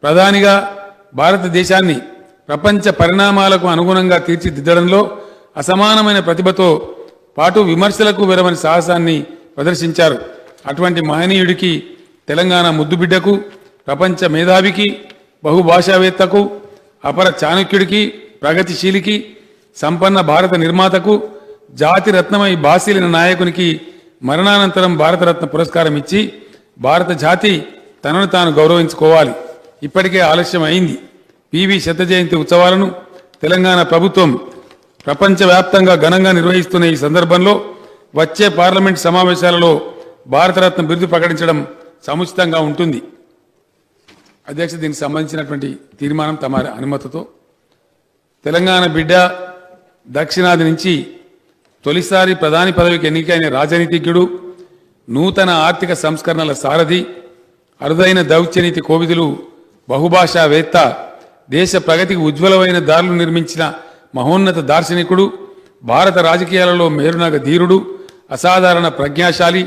ప్రధానిగా భారతదేశాన్ని ప్రపంచ పరిణామాలకు అనుగుణంగా తీర్చిదిద్దడంలో అసమానమైన ప్రతిభతో పాటు విమర్శలకు వెరవని సాహసాన్ని ప్రదర్శించారు. అటువంటి మహనీయుడికి, తెలంగాణ ముద్దుబిడ్డకు, ప్రపంచ మేధావికి, బహుభాషావేత్తకు, అపర చాణక్యుడికి, ప్రగతిశీలికి, సంపన్న భారత నిర్మాతకు, జాతి రత్నమై బాసిలిన నాయకునికి మరణానంతరం భారతరత్న పురస్కారం ఇచ్చి భారత జాతి తనను తాను గౌరవించుకోవాలి. ఇప్పటికే ఆలస్యం అయింది. పివి శత జయంతి ఉత్సవాలను తెలంగాణ ప్రభుత్వం ప్రపంచవ్యాప్తంగా ఘనంగా నిర్వహిస్తున్న ఈ సందర్భంలో వచ్చే పార్లమెంట్ సమావేశాలలో భారతరత్న బిరుదు ప్రకటించడం సముచితంగా ఉంటుంది. అధ్యక్ష, దీనికి సంబంధించినటువంటి తీర్మానం తమ అనుమతితో తెలంగాణ బిడ్డ, దక్షిణాది నుంచి తొలిసారి ప్రధాని పదవికి ఎన్నికైన రాజనీతిజ్ఞుడు, నూతన ఆర్థిక సంస్కరణల సారథి, అరుదైన దౌత్యనీతి కోవిదులు, బహుభాషావేత్త, దేశ ప్రగతికి ఉజ్వలమైన దారులు నిర్మించిన మహోన్నత దార్శనికుడు, భారత రాజకీయాలలో మేరునగ ధీరుడు, అసాధారణ ప్రజ్ఞాశాలి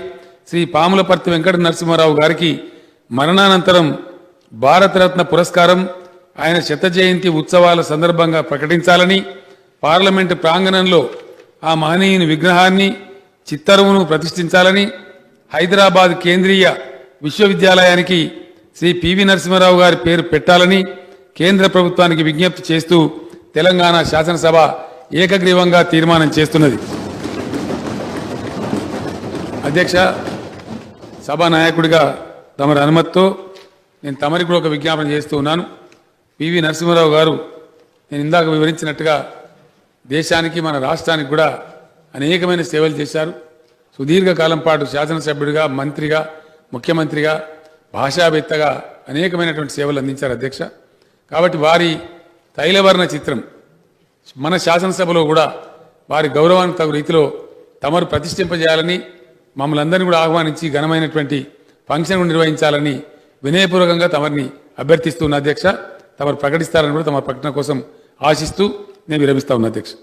శ్రీ పాములపర్తి వెంకట నరసింహారావు గారికి మరణానంతరం భారతరత్న పురస్కారం ఆయన శత జయంతి ఉత్సవాల సందర్భంగా ప్రకటించాలని, పార్లమెంటు ప్రాంగణంలో ఆ మహనీయుని విగ్రహాన్ని, చిత్తరువును ప్రతిష్ఠించాలని, హైదరాబాద్ కేంద్రీయ విశ్వవిద్యాలయానికి శ్రీ పివి నరసింహారావు గారి పేరు పెట్టాలని కేంద్ర ప్రభుత్వానికి విజ్ఞప్తి చేస్తూ తెలంగాణ శాసనసభ ఏకగ్రీవంగా తీర్మానం చేస్తున్నది. అధ్యక్ష, సభా నాయకుడిగా తమరి అనుమతితో నేను తమరికి కూడా ఒక విజ్ఞాపన చేస్తూ ఉన్నాను. పివి నరసింహారావు గారు నేను ఇందాక వివరించినట్టుగా దేశానికి, మన రాష్ట్రానికి కూడా అనేకమైన సేవలు చేశారు. సుదీర్ఘకాలం పాటు శాసనసభ్యుడిగా, మంత్రిగా, ముఖ్యమంత్రిగా, భాషావేత్తగా అనేకమైనటువంటి సేవలు అందించారు అధ్యక్ష. కాబట్టి వారి తైలవర్ణ చిత్రం మన శాసనసభలో కూడా వారి గౌరవానికి తగు రీతిలో తమరు ప్రతిష్ఠింపజేయాలని, మమ్మల్ని అందరినీ కూడా ఆహ్వానించి ఘనమైనటువంటి ఫంక్షన్ నిర్వహించాలని వినయపూర్వకంగా తమరిని అభ్యర్థిస్తున్న అధ్యక్ష. తమరు ప్రకటిస్తారని కూడా తమ ప్రకటన కోసం ఆశిస్తూ నేను విరమిస్తా ఉన్నా అధ్యక్ష.